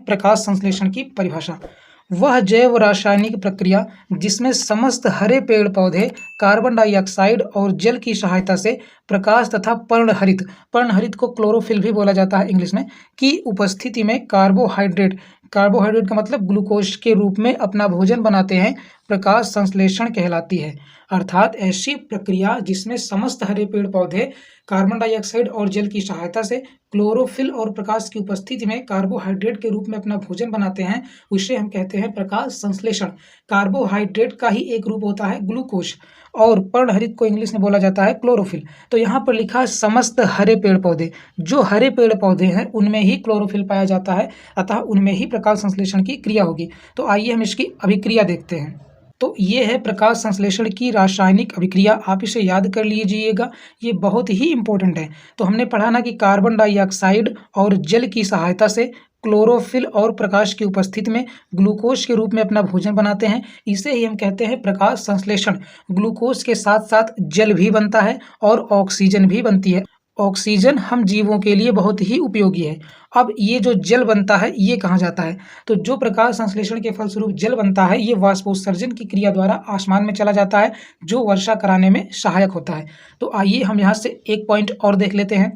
प्रकाश संश्लेषण की परिभाषा। वह जैव रासायनिक प्रक्रिया जिसमें समस्त हरे पेड़ पौधे कार्बन डाइऑक्साइड और जल की सहायता से प्रकाश तथा पर्णहरित को क्लोरोफिल भी बोला जाता है इंग्लिश में, की उपस्थिति में कार्बोहाइड्रेट का मतलब ग्लूकोज के रूप में अपना भोजन बनाते हैं, प्रकाश संश्लेषण कहलाती है। अर्थात ऐसी प्रक्रिया जिसमें समस्त हरे पेड़ पौधे कार्बन डाइऑक्साइड और जल की सहायता से क्लोरोफिल और प्रकाश की उपस्थिति में कार्बोहाइड्रेट के रूप में अपना भोजन बनाते हैं, उसे हम कहते हैं प्रकाश संश्लेषण। कार्बोहाइड्रेट का ही एक रूप होता है ग्लूकोज और पर्णहरित को इंग्लिश में बोला जाता है क्लोरोफिल। तो यहाँ पर लिखा है समस्त हरे पेड़ पौधे, जो हरे पेड़ पौधे हैं उनमें ही क्लोरोफिल पाया जाता है, अतः उनमें ही प्रकाश संश्लेषण की क्रिया होगी। तो आइए हम इसकी अभिक्रिया देखते हैं। तो ये है प्रकाश संश्लेषण की रासायनिक अभिक्रिया, आप इसे याद कर लीजिएगा, ये बहुत ही इंपॉर्टेंट है। तो हमने पढ़ा ना कि कार्बन डाइऑक्साइड और जल की सहायता से क्लोरोफिल और प्रकाश की उपस्थिति में ग्लूकोज के रूप में अपना भोजन बनाते हैं, इसे ही हम कहते हैं प्रकाश संश्लेषण। ग्लूकोज के साथ साथ जल भी बनता है और ऑक्सीजन भी बनती है। ऑक्सीजन हम जीवों के लिए बहुत ही उपयोगी है। अब ये जो जल बनता है ये कहाँ जाता है? तो जो प्रकाश संश्लेषण के फलस्वरूप जल बनता है ये वाष्पोत्सर्जन की क्रिया द्वारा आसमान में चला जाता है, जो वर्षा कराने में सहायक होता है। तो आइए हम यहाँ से एक पॉइंट और देख लेते हैं।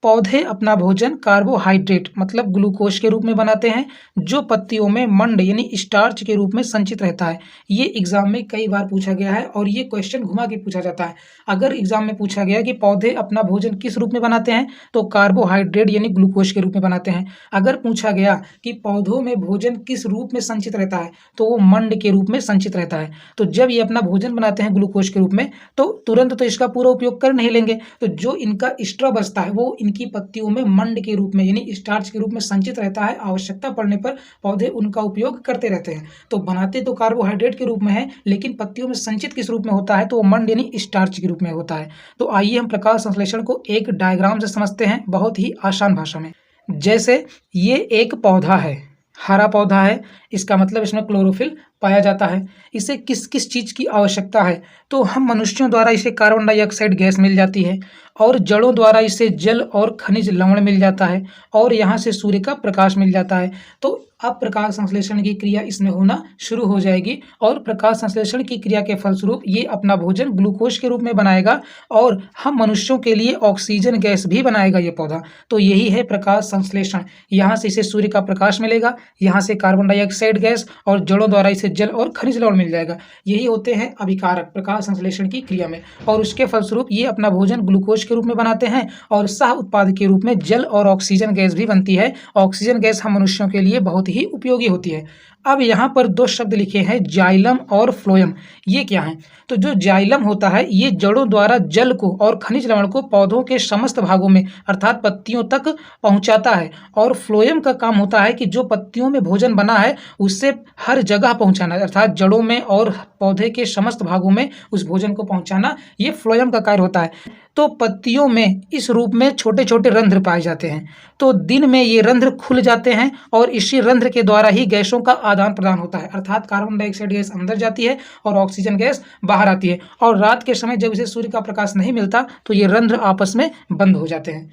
पौधे अपना भोजन कार्बोहाइड्रेट मतलब ग्लूकोज के रूप में बनाते हैं, जो पत्तियों में मंड यानी स्टार्च के रूप में संचित रहता है। ये एग्जाम में कई बार पूछा गया है और ये क्वेश्चन घुमा के पूछा जाता है। अगर एग्जाम में पूछा गया कि पौधे अपना भोजन किस रूप में बनाते हैं, तो कार्बोहाइड्रेट यानी ग्लूकोज के रूप में बनाते हैं। अगर पूछा गया कि पौधों में भोजन किस रूप में संचित रहता है, तो वो मंड के रूप में संचित रहता है। तो जब ये अपना भोजन बनाते हैं ग्लूकोज के रूप में, तो तुरंत तो इसका पूरा उपयोग कर नहीं लेंगे, तो जो इनका एक्स्ट्रा बचता है वो इनकी पत्तियों में मंड के रूप में यानी स्टार्च के रूप में संचित रहता है। आवश्यकता पड़ने पर पौधे उनका उपयोग करते रहते हैं। तो बनाते तो कार्बोहाइड्रेट के रूप में है, लेकिन पत्तियों में संचित किस रूप में होता है, तो वो मंड यानी स्टार्च के रूप में होता है। तो आइए हम प्रकाश संश्लेषण को एक डायग्राम से समझते हैं, बहुत ही आसान भाषा में। जैसे ये एक पौधा है, हरा पौधा है, इसका मतलब इसमें क्लोरोफिल पाया जाता है। इसे किस किस चीज़ की आवश्यकता है, तो हम मनुष्यों द्वारा इसे कार्बन डाइऑक्साइड गैस मिल जाती है, और जड़ों द्वारा इसे जल और खनिज लवण मिल जाता है, और यहाँ से सूर्य का प्रकाश मिल जाता है। तो अब प्रकाश संश्लेषण की क्रिया इसमें होना शुरू हो जाएगी, और प्रकाश संश्लेषण की क्रिया के फलस्वरूप ये अपना भोजन ग्लूकोज के रूप में बनाएगा, और हम मनुष्यों के लिए ऑक्सीजन गैस भी बनाएगा ये पौधा। तो यही है प्रकाश संश्लेषण। यहाँ से इसे सूर्य का प्रकाश मिलेगा, यहाँ से कार्बन डाइऑक्साइड गैस, और जड़ों द्वारा इसे जल और खनिज लवण मिल जाएगा। यही होते हैं अभिकारक प्रकाश संश्लेषण की क्रिया में, और उसके फलस्वरूप ये अपना भोजन ग्लूकोज के रूप में बनाते हैं, और सह उत्पाद के रूप में जल और ऑक्सीजन गैस भी बनती है। ऑक्सीजन गैस हम मनुष्यों के लिए बहुत ही उपयोगी होती है। अब यहाँ पर दो शब्द लिखे हैं, जाइलम और फ्लोएम। ये क्या है? तो जो जाइलम होता है ये जड़ों द्वारा जल को और खनिज लवण को पौधों के समस्त भागों में अर्थात पत्तियों तक पहुँचाता है, और फ्लोएम का काम होता है कि जो पत्तियों में भोजन बना है उससे हर जगह पहुँचाना, अर्थात जड़ों में और पौधे के समस्त भागों में उस भोजन को पहुँचाना, ये फ्लोएम का कार्य होता है। तो पत्तियों में इस रूप में छोटे छोटे रंध्र पाए जाते हैं, तो दिन में ये रंध्र खुल जाते हैं, और इसी रंध्र के द्वारा ही गैसों का आदान प्रदान होता है, अर्थात कार्बन डाइऑक्साइड गैस अंदर जाती है और ऑक्सीजन गैस बाहर आती है। और रात के समय जब इसे सूर्य का प्रकाश नहीं मिलता तो ये रंध्र आपस में बंद हो जाते हैं।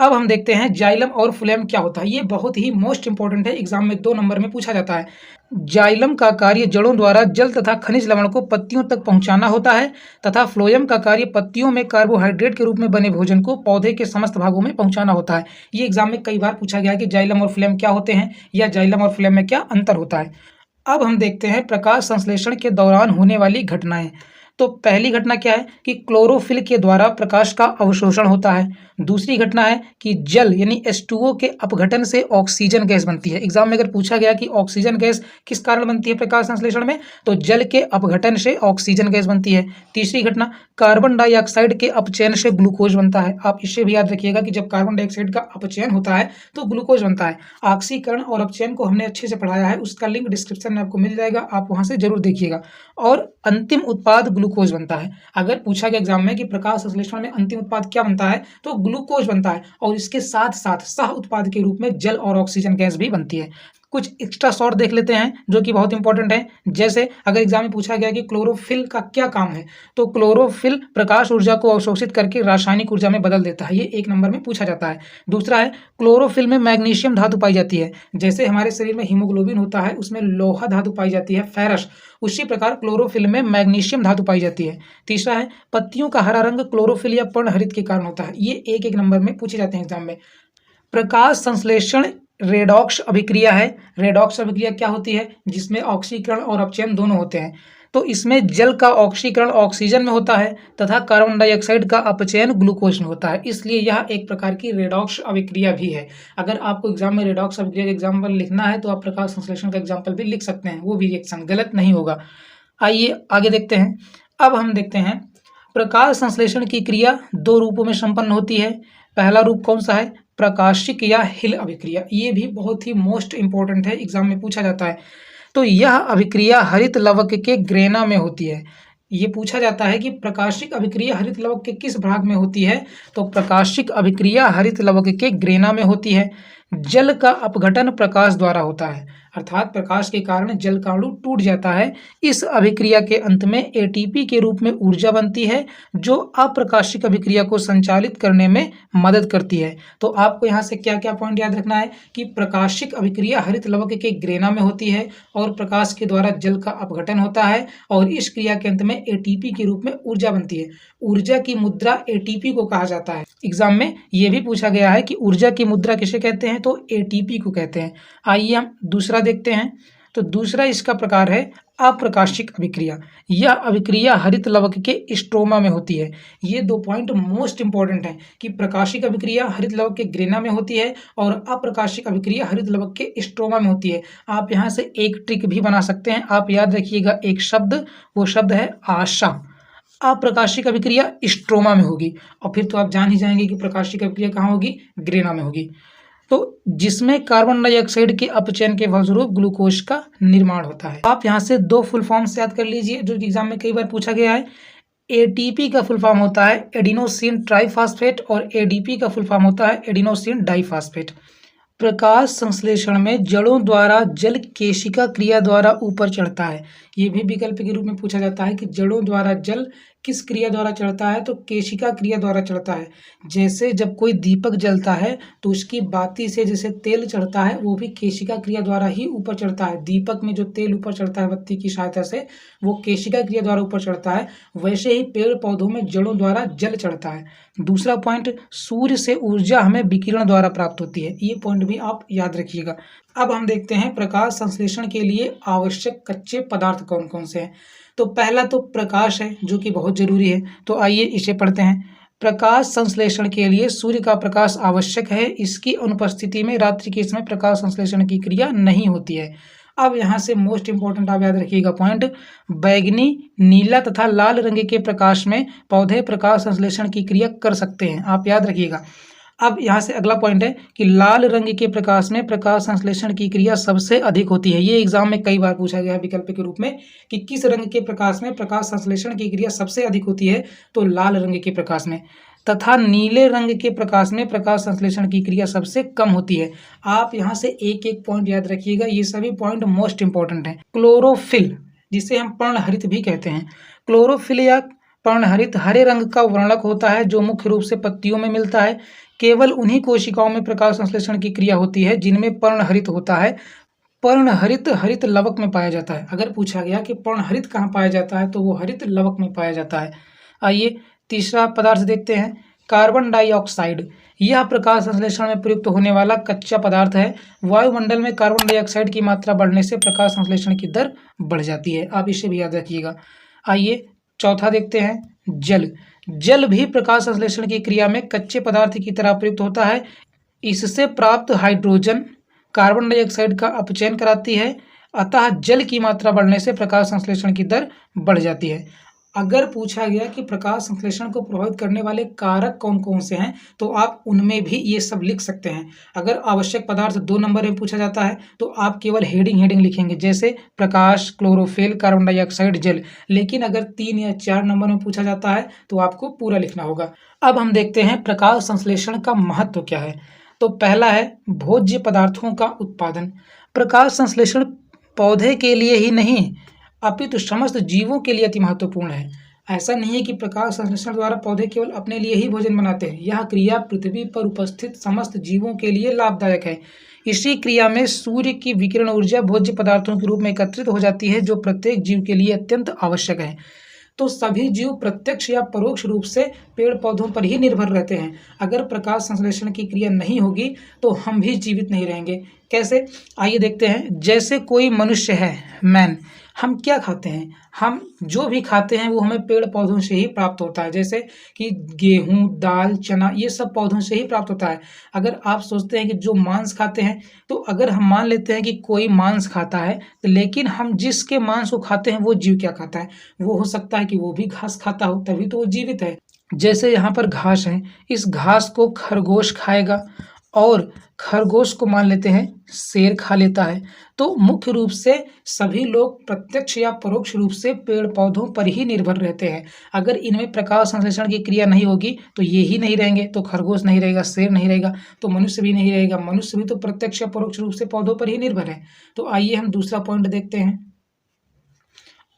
अब हम देखते हैं जाइलम और फ्लोएम क्या होता है। ये बहुत ही मोस्ट इंपॉर्टेंट है, एग्जाम में 2 नंबर में पूछा जाता है। जाइलम का कार्य जड़ों द्वारा जल तथा खनिज लवण को पत्तियों तक पहुंचाना होता है, तथा फ्लोएम का कार्य पत्तियों में कार्बोहाइड्रेट के रूप में बने भोजन को पौधे के समस्त भागों में पहुंचाना होता है। ये एग्जाम में कई बार पूछा गया कि जाइलम और फ्लोएम क्या होते हैं, या जाइलम और फ्लोएम में क्या अंतर होता है। अब हम देखते हैं प्रकाश संश्लेषण के दौरान होने वाली घटनाएं। तो पहली घटना क्या है कि क्लोरोफिल के द्वारा प्रकाश का अवशोषण होता है। दूसरी घटना है कि जल यानी H2O के अपघटन से ऑक्सीजन गैस बनती है। एग्जाम में अगर पूछा गया कि ऑक्सीजन गैस किस कारण बनती है प्रकाश संश्लेषण में, तो जल के अपघटन से ऑक्सीजन गैस बनती है। तीसरी घटना कार्बन डाइऑक्साइड के अपचयन से ग्लूकोज बनता है। आप इसे भी याद रखिएगा कि जब कार्बन डाइऑक्साइड का अपचयन होता है तो ग्लूकोज बनता है। ऑक्सीकरण और अपचयन को हमने अच्छे से पढ़ाया है, उसका लिंक डिस्क्रिप्शन में आपको मिल जाएगा, आप वहां से जरूर देखिएगा। और अंतिम उत्पाद ग्लूकोज बनता है। अगर पूछा गया एग्जाम में कि प्रकाश संश्लेषण में अंतिम उत्पाद क्या बनता है, तो ग्लूकोज बनता है, और इसके साथ साथ सह उत्पाद के रूप में जल और ऑक्सीजन गैस भी बनती है। कुछ एक्स्ट्रा शॉर्ट देख लेते हैं जो कि बहुत इंपॉर्टेंट है। जैसे अगर एग्जाम में पूछा गया कि क्लोरोफिल का क्या काम है, तो क्लोरोफिल प्रकाश ऊर्जा को अवशोषित करके रासायनिक ऊर्जा में बदल देता है, ये 1 नंबर में पूछा जाता है। दूसरा है क्लोरोफिल में मैग्नीशियम धातु पाई जाती है। जैसे हमारे शरीर में हीमोग्लोबिन होता है, उसमें लोहा धातु पाई जाती है, फेरस, उसी प्रकार क्लोरोफिल में मैग्नीशियम धातु पाई जाती है। तीसरा है पत्तियों का हरा रंग क्लोरोफिल या पर्णहरित के कारण होता है। ये 1-1 नंबर में पूछे जाते हैं एग्जाम में। प्रकाश संश्लेषण रेडॉक्स अभिक्रिया है। रेडॉक्स अभिक्रिया क्या होती है? जिसमें ऑक्सीकरण और अपचयन दोनों होते हैं। तो इसमें जल का ऑक्सीकरण ऑक्सीजन में होता है तथा कार्बन डाइऑक्साइड का अपचयन ग्लूकोज में होता है, इसलिए यह एक प्रकार की रेडॉक्स अभिक्रिया भी है। अगर आपको एग्जाम में रेडॉक्स अभिक्रिया का एग्जाम्पल लिखना है तो आप प्रकाश संश्लेषण का एग्जाम्पल भी लिख सकते हैं, वो भी रिएक्शन गलत नहीं होगा। आइए आगे देखते हैं। अब हम देखते हैं प्रकाश संश्लेषण की क्रिया 2 रूपों में संपन्न होती है। पहला रूप कौन सा है? प्रकाशिक या हिल अभिक्रिया। ये भी बहुत ही मोस्ट इंपॉर्टेंट है, एग्जाम में पूछा जाता है। तो यह अभिक्रिया हरित लवक के ग्रेना में होती है। ये पूछा जाता है कि प्रकाशिक अभिक्रिया हरित लवक के किस भाग में होती है? तो प्रकाशिक अभिक्रिया हरित लवक के ग्रेना में होती है। जल का अपघटन प्रकाश द्वारा होता है, अर्थात प्रकाश के कारण जल का अणु टूट जाता है। इस अभिक्रिया के अंत में एटीपी के रूप में ऊर्जा बनती है जो अप्रकाशिक अभिक्रिया को संचालित करने में मदद करती है। तो आपको यहाँ से क्या क्या पॉइंट याद रखना है कि प्रकाशिक अभिक्रिया हरित लवक के ग्रेना में होती है और प्रकाश के द्वारा जल का अपघटन होता है और इस क्रिया के अंत में एटीपी के रूप में ऊर्जा बनती है। ऊर्जा की मुद्रा एटीपी को कहा जाता है। एग्जाम में यह भी पूछा गया है कि ऊर्जा की मुद्रा किसे कहते हैं? तो एटीपी को कहते हैं। आइए हम दूसरा देखते हैं। तो दूसरा इसका प्रकार है अप्रकाशिक अभिक्रिया। यह अभिक्रिया हरित लवक के स्ट्रोमा में होती है। ये 2 पॉइंट मोस्ट इंपॉर्टेंट हैं कि प्रकाशिक अभिक्रिया हरित लवक के ग्रेना में होती है और अप्रकाशिक अभिक्रिया हरित लवक के स्ट्रोमा में होती है। आप यहाँ से एक ट्रिक भी बना सकते हैं। आप याद रखिएगा एक शब्द, वो शब्द है आशा। अप्रकाशिक अभिक्रिया स्ट्रोमा में होगी और फिर तो आप जान ही जाएंगे कि प्रकाशिक अभिक्रिया कहाँ होगी? ग्रेना में होगी। तो जिसमें कार्बन डाइऑक्साइड के अपचयन के फलस्वरूप ग्लूकोज का निर्माण होता है। आप यहाँ से 2 फुल फॉर्म्स याद कर लीजिए जो एग्जाम में कई बार पूछा गया है। एटीपी का फुल फॉर्म होता है एडिनोसिन ट्राइफॉस्फेट और एडीपी का फुल फॉर्म होता है एडिनोसिन डाइफॉस्फेट। प्रकाश संश्लेषण में जड़ों द्वारा जल केशिका क्रिया द्वारा ऊपर चढ़ता है। ये भी विकल्प के रूप में पूछा जाता है कि जड़ों द्वारा जल किस क्रिया द्वारा चढ़ता है? तो केशिका क्रिया द्वारा चढ़ता है। जैसे जब कोई दीपक जलता है तो उसकी बाती से जैसे तेल चढ़ता है, वो भी केशिका क्रिया द्वारा ही ऊपर चढ़ता है। दीपक में जो तेल ऊपर चढ़ता है बत्ती की सहायता से, वो केशिका क्रिया द्वारा ऊपर चढ़ता है। वैसे ही पेड़ पौधों में जड़ों द्वारा जल चढ़ता है। दूसरा पॉइंट, सूर्य से ऊर्जा हमें विकिरण द्वारा प्राप्त होती है। ये पॉइंट भी आप याद रखिएगा। अब हम देखते हैं प्रकाश संश्लेषण के लिए आवश्यक कच्चे पदार्थ कौन कौन से हैं। तो पहला तो प्रकाश है जो कि बहुत जरूरी है। तो आइए इसे पढ़ते हैं। प्रकाश संश्लेषण के लिए सूर्य का प्रकाश आवश्यक है। इसकी अनुपस्थिति में रात्रि के समय प्रकाश संश्लेषण की क्रिया नहीं होती है। अब यहाँ से मोस्ट इंपॉर्टेंट आप याद रखिएगा पॉइंट, बैगनी, नीला तथा लाल रंग के प्रकाश में पौधे प्रकाश संश्लेषण की क्रिया कर सकते हैं। आप याद रखिएगा। अब यहाँ से अगला पॉइंट है कि लाल रंग के प्रकाश में प्रकाश संश्लेषण की क्रिया सबसे अधिक होती है। ये एग्जाम में कई बार पूछा गया है विकल्प के रूप में कि किस रंग के प्रकाश में प्रकाश संश्लेषण की क्रिया सबसे अधिक होती है? तो लाल रंग के प्रकाश में। तथा नीले रंग के प्रकाश में प्रकाश संश्लेषण की क्रिया सबसे कम होती है। आप यहाँ से एक एक पॉइंट याद रखिएगा, ये सभी पॉइंट मोस्ट इंपॉर्टेंट हैं। क्लोरोफिल, जिसे हम पर्णहरित भी कहते हैं। क्लोरोफिल या पर्णहरित हरे रंग का वर्णक होता है जो मुख्य रूप से पत्तियों में मिलता है। केवल उन्हीं कोशिकाओं में प्रकाश संश्लेषण की क्रिया होती है जिनमें पर्णहरित होता है। पर्णहरित हरित लवक में पाया जाता है। अगर पूछा गया कि पर्णहरित कहाँ पाया जाता है तो वो हरित लवक में पाया जाता है। आइए तीसरा पदार्थ देखते हैं, कार्बन डाइऑक्साइड। यह प्रकाश संश्लेषण में प्रयुक्त होने वाला कच्चा पदार्थ है। वायुमंडल में कार्बन डाइऑक्साइड की मात्रा बढ़ने से प्रकाश संश्लेषण की दर बढ़ जाती है। आप इसे भी याद रखिएगा। आइए चौथा देखते हैं, जल। जल भी प्रकाश संश्लेषण की क्रिया में कच्चे पदार्थ की तरह प्रयुक्त होता है। इससे प्राप्त हाइड्रोजन कार्बन डाइऑक्साइड का अपचयन कराती है, अतः जल की मात्रा बढ़ने से प्रकाश संश्लेषण की दर बढ़ जाती है। अगर पूछा गया कि प्रकाश संश्लेषण को प्रभावित करने वाले कारक कौन कौन से हैं तो आप उनमें भी ये सब लिख सकते हैं। अगर आवश्यक पदार्थ 2 नंबर में पूछा जाता है तो आप केवल हेडिंग लिखेंगे, जैसे प्रकाश, क्लोरोफिल, कार्बन डाइऑक्साइड, जल। लेकिन अगर 3 या 4 नंबर में पूछा जाता है तो आपको पूरा लिखना होगा। अब हम देखते हैं प्रकाश संश्लेषण का महत्व क्या है। तो पहला है भोज्य पदार्थों का उत्पादन। प्रकाश संश्लेषण पौधे के लिए ही नहीं अपितु समस्त जीवों के लिए अति महत्वपूर्ण है। ऐसा नहीं है कि प्रकाश संश्लेषण द्वारा पौधे केवल अपने लिए ही भोजन बनाते हैं। यह क्रिया पृथ्वी पर उपस्थित समस्त जीवों के लिए लाभदायक है। इसी क्रिया में सूर्य की विकिरण ऊर्जा भोज्य पदार्थों के रूप में एकत्रित हो जाती है, जो प्रत्येक जीव के लिए अत्यंत आवश्यक है। तो सभी जीव प्रत्यक्ष या परोक्ष रूप से पेड़ पौधों पर ही निर्भर रहते हैं। अगर प्रकाश संश्लेषण की क्रिया नहीं होगी तो हम भी जीवित नहीं रहेंगे। कैसे, आइए देखते हैं। जैसे कोई मनुष्य है, मैन, हम क्या खाते हैं? हम जो भी खाते हैं वो हमें पेड़ पौधों से ही प्राप्त होता है। जैसे कि गेहूं, दाल, चना, ये सब पौधों से ही प्राप्त होता है। अगर आप सोचते हैं कि जो मांस खाते हैं, तो अगर हम मान लेते हैं कि कोई मांस खाता है, तो लेकिन हम जिसके मांस को खाते हैं वो जीव क्या खाता है? वो हो सकता है कि वो भी घास खाता हो, तभी तो वो जीवित है। जैसे यहाँ पर घास है, इस घास को खरगोश खाएगा और खरगोश को मान लेते हैं शेर खा लेता है। तो मुख्य रूप से सभी लोग प्रत्यक्ष या परोक्ष रूप से पेड़ पौधों पर ही निर्भर रहते हैं। अगर इनमें प्रकाश संश्लेषण की क्रिया नहीं होगी तो ये ही नहीं रहेंगे, तो खरगोश नहीं रहेगा, शेर नहीं रहेगा, तो मनुष्य भी नहीं रहेगा। मनुष्य भी तो प्रत्यक्ष या परोक्ष रूप से पौधों पर ही निर्भर है। तो आइए हम दूसरा पॉइंट देखते हैं,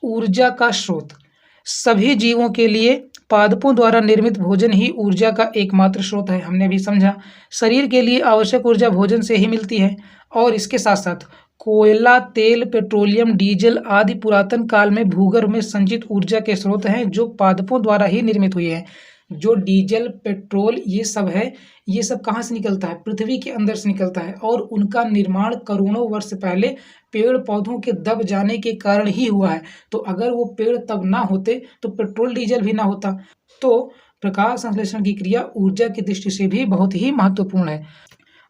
ऊर्जा का स्रोत। सभी जीवों के लिए पादपों द्वारा निर्मित भोजन ही ऊर्जा का एकमात्र स्रोत है। हमने भी समझा, शरीर के लिए आवश्यक ऊर्जा भोजन से ही मिलती है। और इसके साथ साथ कोयला, तेल, पेट्रोलियम, डीजल आदि पुरातन काल में भूगर्भ में संचित ऊर्जा के स्रोत हैं, जो पादपों द्वारा ही निर्मित हुए हैं। जो डीजल, पेट्रोल, ये सब है, ये सब कहाँ से निकलता है? पृथ्वी के अंदर से निकलता है। और उनका निर्माण करोड़ों वर्ष पहले पेड़ पौधों के दब जाने के कारण ही हुआ है। तो अगर वो पेड़ तब ना होते तो पेट्रोल डीजल भी ना होता। तो प्रकाश संश्लेषण की क्रिया ऊर्जा की दृष्टि से भी बहुत ही महत्वपूर्ण है।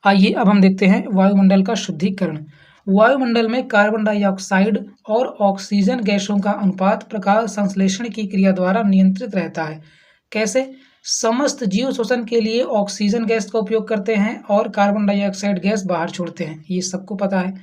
आइए अब हम देखते हैं वायुमंडल का शुद्धिकरण। वायुमंडल में कार्बन डाइऑक्साइड और ऑक्सीजन गैसों का अनुपात प्रकाश संश्लेषण की क्रिया द्वारा नियंत्रित रहता है। कैसे? समस्त जीव श्वसन के लिए ऑक्सीजन गैस का उपयोग करते हैं और कार्बन डाइऑक्साइड गैस बाहर छोड़ते हैं, ये सबको पता है।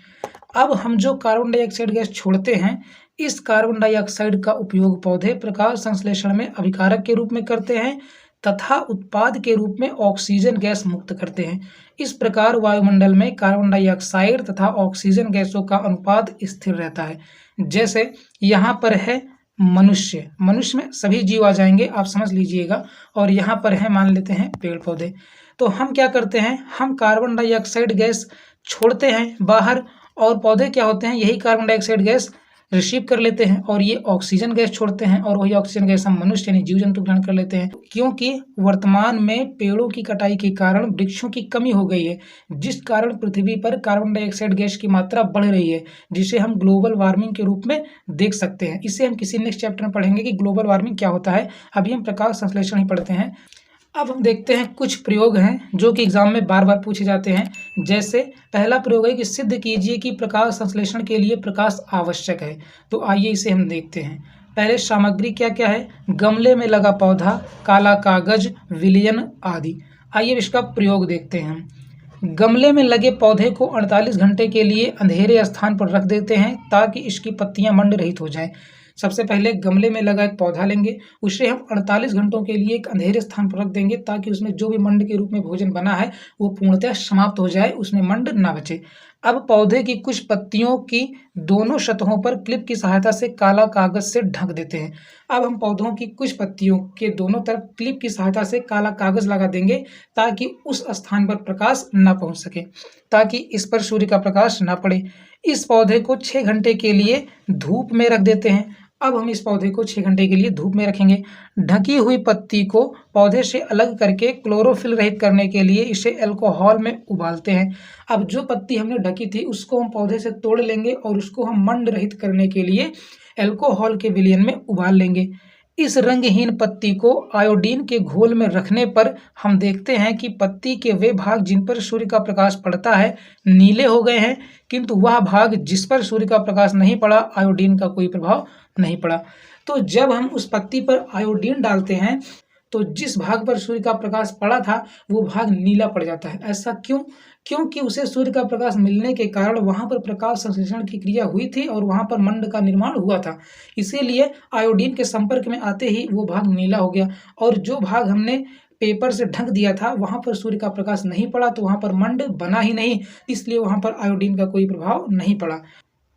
अब हम जो कार्बन डाइऑक्साइड गैस छोड़ते हैं, इस कार्बन डाइऑक्साइड का उपयोग पौधे प्रकाश संश्लेषण में अभिकारक के रूप में करते हैं तथा उत्पाद के रूप में ऑक्सीजन गैस मुक्त करते हैं। इस प्रकार वायुमंडल में कार्बन डाइऑक्साइड तथा ऑक्सीजन गैसों का अनुपात स्थिर रहता है। जैसे यहाँ पर है मनुष्य, मनुष्य में सभी जीव आ जाएंगे, आप समझ लीजिएगा। और यहाँ पर है, मान लेते हैं पेड़ पौधे। तो हम क्या करते हैं, हम कार्बन डाइऑक्साइड गैस छोड़ते हैं बाहर, और पौधे क्या होते हैं, यही कार्बन डाइऑक्साइड गैस रिसीव कर लेते हैं और ये ऑक्सीजन गैस छोड़ते हैं, और वही ऑक्सीजन गैस हम मनुष्य यानी जीव जंतु ग्रहण कर लेते हैं। क्योंकि वर्तमान में पेड़ों की कटाई के कारण वृक्षों की कमी हो गई है, जिस कारण पृथ्वी पर कार्बन डाइऑक्साइड गैस की मात्रा बढ़ रही है, जिसे हम ग्लोबल वार्मिंग के रूप में देख सकते हैं। इसे हम किसी नेक्स्ट चैप्टर में पढ़ेंगे कि ग्लोबल वार्मिंग क्या होता है। अभी हम प्रकाश संश्लेषण ही पढ़ते हैं। अब हम देखते हैं कुछ प्रयोग हैं जो कि एग्जाम में बार बार पूछे जाते हैं। जैसे पहला प्रयोग है कि सिद्ध कीजिए कि प्रकाश संश्लेषण के लिए प्रकाश आवश्यक है। तो आइए इसे हम देखते हैं। पहले सामग्री क्या क्या है, गमले में लगा पौधा, काला कागज, विलयन आदि। आइए इसका प्रयोग देखते हैं हम। गमले में लगे पौधे को 48 घंटे के लिए अंधेरे स्थान पर रख देते हैं ताकि इसकी पत्तियां मंड रहित हो जाएं। सबसे पहले गमले में लगा एक पौधा लेंगे, उसे हम 48 घंटों के लिए एक अंधेरे स्थान पर रख देंगे ताकि उसमें जो भी मंड के रूप में भोजन बना है वो पूर्णतः समाप्त हो जाए, उसमें मंड ना बचे। अब पौधे की कुछ पत्तियों की दोनों सतहों पर क्लिप की सहायता से काला कागज से ढक देते हैं। अब हम पौधों की कुछ पत्तियों के दोनों तरफ क्लिप की सहायता से काला कागज लगा देंगे ताकि उस स्थान पर प्रकाश न पहुंच सके, ताकि इस पर सूर्य का प्रकाश न पड़े। इस पौधे को 6 घंटे के लिए धूप में रख देते हैं। अब हम इस पौधे को 6 घंटे के लिए धूप में रखेंगे। ढकी हुई पत्ती को पौधे से अलग करके क्लोरोफिल रहित करने के लिए इसे अल्कोहल में उबालते हैं। अब जो पत्ती हमने ढकी थी उसको हम पौधे से तोड़ लेंगे और उसको हम मंड रहित करने के लिए अल्कोहल के विलयन में उबाल लेंगे। इस रंगहीन पत्ती को आयोडीन के घोल में रखने पर हम देखते हैं कि पत्ती के वे भाग जिन पर सूर्य का प्रकाश पड़ता है नीले हो गए हैं, किंतु वह भाग जिस पर सूर्य का प्रकाश नहीं पड़ा, आयोडीन का कोई प्रभाव नहीं पड़ा। तो जब हम उस पत्ती पर आयोडीन डालते हैं तो जिस भाग पर सूर्य का प्रकाश पड़ा था वो भाग नीला पड़ जाता है। ऐसा क्यों? क्योंकि उसे सूर्य का प्रकाश मिलने के कारण वहां पर प्रकाश संश्लेषण की क्रिया हुई थी और वहां पर मंड का निर्माण हुआ था। इसीलिए आयोडीन के संपर्क में आते ही वो भाग नीला हो गया, और जो भाग हमने पेपर से ढक दिया था वहाँ पर सूर्य का प्रकाश नहीं पड़ा, तो वहाँ पर मंड बना ही नहीं, इसलिए वहाँ पर आयोडीन का कोई प्रभाव नहीं पड़ा।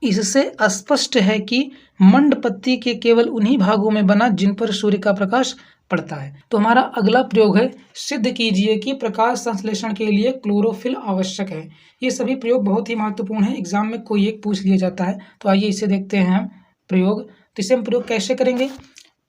इससे स्पष्ट है कि मंड पत्ती के केवल उन्हीं भागों में बना जिन पर सूर्य का प्रकाश पड़ता है। तो हमारा अगला प्रयोग है, सिद्ध कीजिए कि प्रकाश संश्लेषण के लिए क्लोरोफिल आवश्यक है। ये सभी प्रयोग बहुत ही महत्वपूर्ण है, एग्जाम में कोई एक पूछ लिया जाता है। तो आइए इसे देखते हैं हम प्रयोग। तो इसे हम प्रयोग कैसे करेंगे?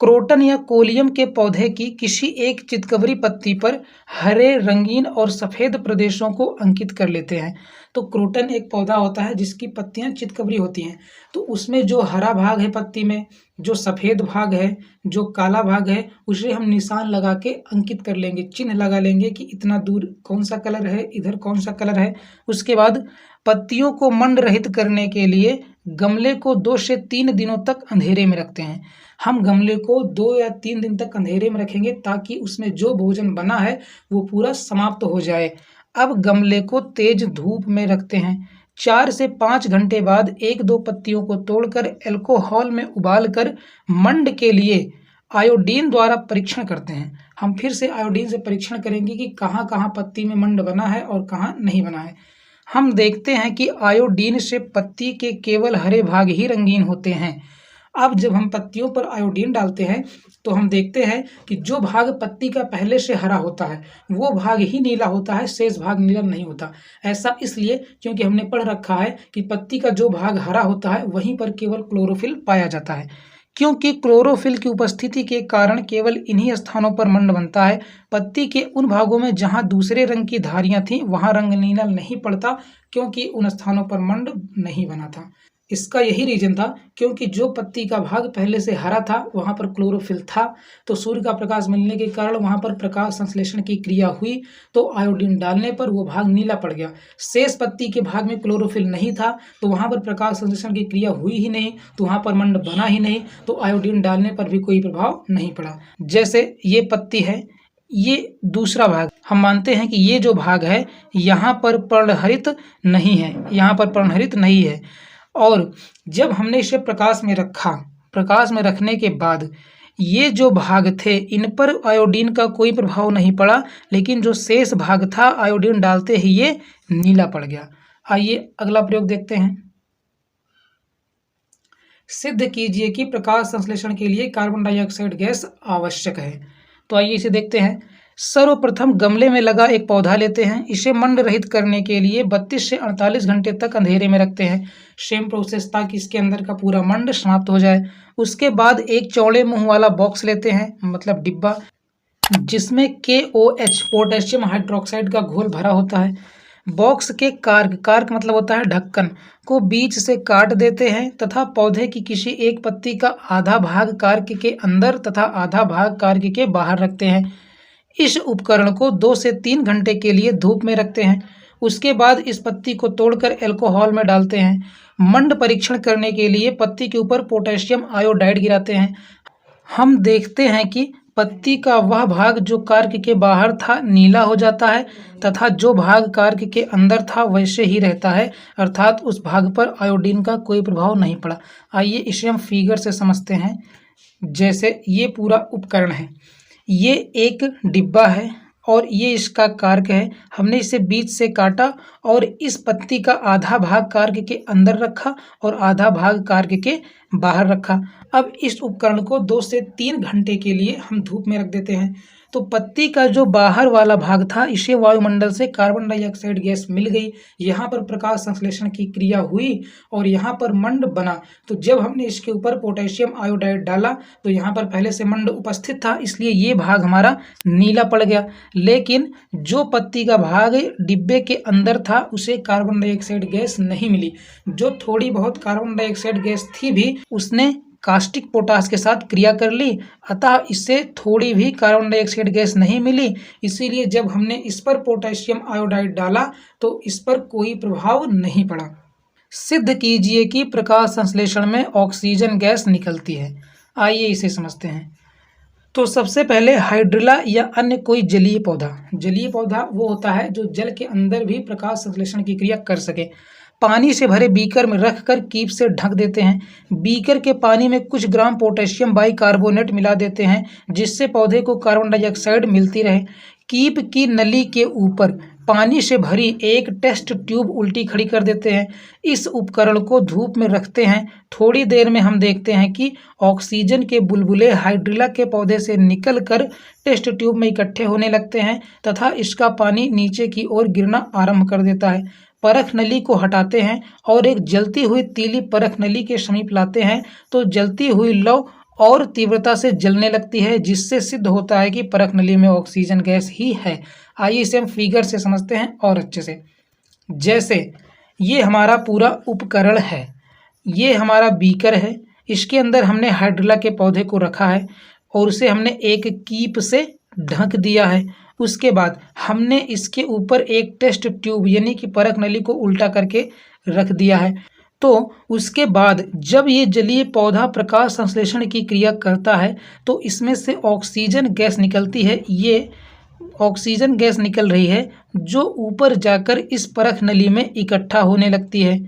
क्रोटन या कोलियम के पौधे की किसी एक चितकबरी पत्ती पर हरे, रंगीन और सफ़ेद प्रदेशों को अंकित कर लेते हैं। तो क्रोटन एक पौधा होता है जिसकी पत्तियां चितकबरी होती हैं, तो उसमें जो हरा भाग है पत्ती में, जो सफ़ेद भाग है, जो काला भाग है, उसे हम निशान लगा के अंकित कर लेंगे, चिन्ह लगा लेंगे कि इतना दूर कौन सा कलर है, इधर कौन सा कलर है। उसके बाद पत्तियों को मंड रहित करने के लिए गमले को 2 से 3 दिनों तक अंधेरे में रखते हैं। हम गमले को 2 या 3 दिन तक अंधेरे में रखेंगे ताकि उसमें जो भोजन बना है वो पूरा समाप्त हो जाए। अब गमले को तेज धूप में रखते हैं। 4 से 5 घंटे बाद 1-2 पत्तियों को तोड़कर अल्कोहल में उबालकर मंड के लिए आयोडीन द्वारा परीक्षण करते हैं। हम फिर से आयोडीन से परीक्षण करेंगे कि कहाँ कहाँ पत्ती में मंड बना है और कहाँ नहीं बना है। हम देखते हैं कि आयोडीन से पत्ती के केवल हरे भाग ही रंगीन होते हैं। अब जब हम पत्तियों पर आयोडीन डालते हैं तो हम देखते हैं कि जो भाग पत्ती का पहले से हरा होता है वो भाग ही नीला होता है, शेष भाग नीला नहीं होता। ऐसा इसलिए क्योंकि हमने पढ़ रखा है कि पत्ती का जो भाग हरा होता है वहीं पर केवल क्लोरोफिल पाया जाता है। क्योंकि क्लोरोफिल की उपस्थिति के कारण केवल इन्हीं स्थानों पर मंड बनता है। पत्ती के उन भागों में जहां दूसरे रंग की धारियां थीं वहां रंग नीला नहीं पड़ता, क्योंकि उन स्थानों पर मंड नहीं बना था। इसका यही रीजन था, क्योंकि जो पत्ती का भाग पहले से हरा था वहां पर क्लोरोफिल था, तो सूर्य का प्रकाश मिलने के कारण वहां पर प्रकाश संश्लेषण की क्रिया हुई, तो आयोडीन डालने पर वो भाग नीला पड़ गया। शेष पत्ती के भाग में क्लोरोफिल नहीं था, तो वहां पर प्रकाश संश्लेषण की क्रिया हुई ही नहीं, तो वहां पर मंड बना ही नहीं, तो आयोडीन डालने पर भी कोई प्रभाव नहीं पड़ा। जैसे ये पत्ती है, ये दूसरा भाग, हम मानते हैं कि ये जो भाग है यहाँ पर पर्णहरित नहीं है, यहाँ पर पर्णहरित नहीं है। और जब हमने इसे प्रकाश में रखा, प्रकाश में रखने के बाद ये जो भाग थे इन पर आयोडीन का कोई प्रभाव नहीं पड़ा, लेकिन जो शेष भाग था आयोडीन डालते ही ये नीला पड़ गया। आइए अगला प्रयोग देखते हैं। सिद्ध कीजिए कि प्रकाश संश्लेषण के लिए कार्बन डाइऑक्साइड गैस आवश्यक है। तो आइए इसे देखते हैं। सर्वप्रथम गमले में लगा एक पौधा लेते हैं। इसे मंड रहित करने के लिए 32 से 48 घंटे तक अंधेरे में रखते हैं। सेम प्रोसेस ताकि इसके अंदर का पूरा मंड समाप्त हो जाए। उसके बाद एक चौड़े मुंह वाला बॉक्स लेते हैं, मतलब डिब्बा, जिसमें KOH पोटेशियम हाइड्रोक्साइड का घोल भरा होता है। बॉक्स के कार्क मतलब होता है ढक्कन को बीच से काट देते हैं तथा पौधे की किसी एक पत्ती का आधा भाग कार्क के अंदर तथा आधा भाग कार्क के बाहर रखते हैं। इस उपकरण को 2 से 3 घंटे के लिए धूप में रखते हैं। उसके बाद इस पत्ती को तोड़कर अल्कोहल में डालते हैं। मंड परीक्षण करने के लिए पत्ती के ऊपर पोटेशियम आयोडाइड गिराते हैं। हम देखते हैं कि पत्ती का वह भाग जो कार्क के बाहर था नीला हो जाता है तथा जो भाग कार्क के अंदर था वैसे ही रहता है, अर्थात उस भाग पर आयोडीन का कोई प्रभाव नहीं पड़ा। आइए इसे हम फिगर से समझते हैं। जैसे ये पूरा उपकरण है, ये एक डिब्बा है और ये इसका कार्क है। हमने इसे बीच से काटा और इस पत्ती का आधा भाग कार्क के अंदर रखा और आधा भाग कार्क के बाहर रखा। अब इस उपकरण को 2 से 3 घंटे के लिए हम धूप में रख देते हैं। तो पत्ती का जो बाहर वाला भाग था इसे वायुमंडल से कार्बन डाइऑक्साइड गैस मिल गई, यहाँ पर प्रकाश संश्लेषण की क्रिया हुई और यहाँ पर मंड बना। तो जब हमने इसके ऊपर पोटेशियम आयोडाइड डाला तो यहाँ पर पहले से मंड उपस्थित था, इसलिए ये भाग हमारा नीला पड़ गया। लेकिन जो पत्ती का भाग डिब्बे के अंदर था उसे कार्बन डाइऑक्साइड गैस नहीं मिली। जो थोड़ी बहुत कार्बन डाइऑक्साइड गैस थी भी उसने कास्टिक पोटास के साथ क्रिया कर ली, अतः इससे थोड़ी भी कार्बन डाइऑक्साइड गैस नहीं मिली। इसीलिए जब हमने इस पर पोटेशियम आयोडाइड डाला तो इस पर कोई प्रभाव नहीं पड़ा। सिद्ध कीजिए कि प्रकाश संश्लेषण में ऑक्सीजन गैस निकलती है। आइए इसे समझते हैं। तो सबसे पहले हाइड्रिला या अन्य कोई जलीय पौधा वो होता है जो जल के अंदर भी प्रकाश संश्लेषण की क्रिया कर सके। पानी से भरे बीकर में रखकर कीप से ढक देते हैं। बीकर के पानी में कुछ ग्राम पोटेशियम बाइकार्बोनेट मिला देते हैं, जिससे पौधे को कार्बन डाइऑक्साइड मिलती रहे। कीप की नली के ऊपर पानी से भरी एक टेस्ट ट्यूब उल्टी खड़ी कर देते हैं। इस उपकरण को धूप में रखते हैं। थोड़ी देर में हम देखते हैं कि ऑक्सीजन के बुलबुले हाइड्रिला के पौधे से निकलकर टेस्ट ट्यूब में इकट्ठे होने लगते हैं तथा इसका पानी नीचे की ओर गिरना आरंभ कर देता है। परख नली को हटाते हैं और एक जलती हुई तीली परख नली के समीप लाते हैं तो जलती हुई लौ और तीव्रता से जलने लगती है, जिससे सिद्ध होता है कि परख नली में ऑक्सीजन गैस ही है। आइए इसे हम फिगर से समझते हैं और अच्छे से। जैसे ये हमारा पूरा उपकरण है, ये हमारा बीकर है, इसके अंदर हमने हाइड्रिला के पौधे को रखा है और उसे हमने एक कीप से ढक दिया है। उसके बाद हमने इसके ऊपर एक टेस्ट ट्यूब यानी कि परख नली को उल्टा करके रख दिया है। तो उसके बाद जब ये जलीय पौधा प्रकाश संश्लेषण की क्रिया करता है तो इसमें से ऑक्सीजन गैस निकलती है। ये ऑक्सीजन गैस निकल रही है जो ऊपर जाकर इस परख नली में इकट्ठा होने लगती है।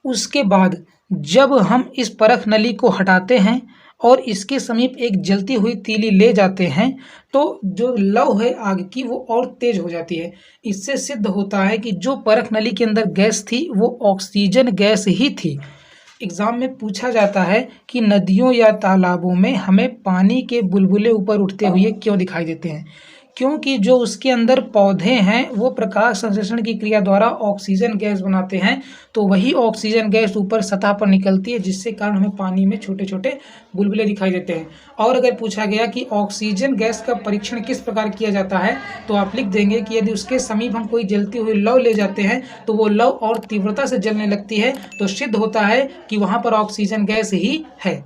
उसके बाद जब हम इस परख नली को हटाते हैं और इसके समीप एक जलती हुई तीली ले जाते हैं तो जो लौ है आग की वो और तेज हो जाती है। इससे सिद्ध होता है कि जो परख नली के अंदर गैस थी वो ऑक्सीजन गैस ही थी। एग्जाम में पूछा जाता है कि नदियों या तालाबों में हमें पानी के बुलबुले ऊपर उठते हुए क्यों दिखाई देते हैं? क्योंकि जो उसके अंदर पौधे हैं वो प्रकाश संश्लेषण की क्रिया द्वारा ऑक्सीजन गैस बनाते हैं, तो वही ऑक्सीजन गैस ऊपर सतह पर निकलती है, जिससे कारण हमें पानी में छोटे छोटे बुलबुले दिखाई देते हैं। और अगर पूछा गया कि ऑक्सीजन गैस का परीक्षण किस प्रकार किया जाता है तो आप लिख देंगे कि यदि उसके समीप हम कोई जलती हुई लौ ले जाते हैं तो वो लौ और तीव्रता से जलने लगती है, तो सिद्ध होता है कि वहाँ पर ऑक्सीजन गैस ही है।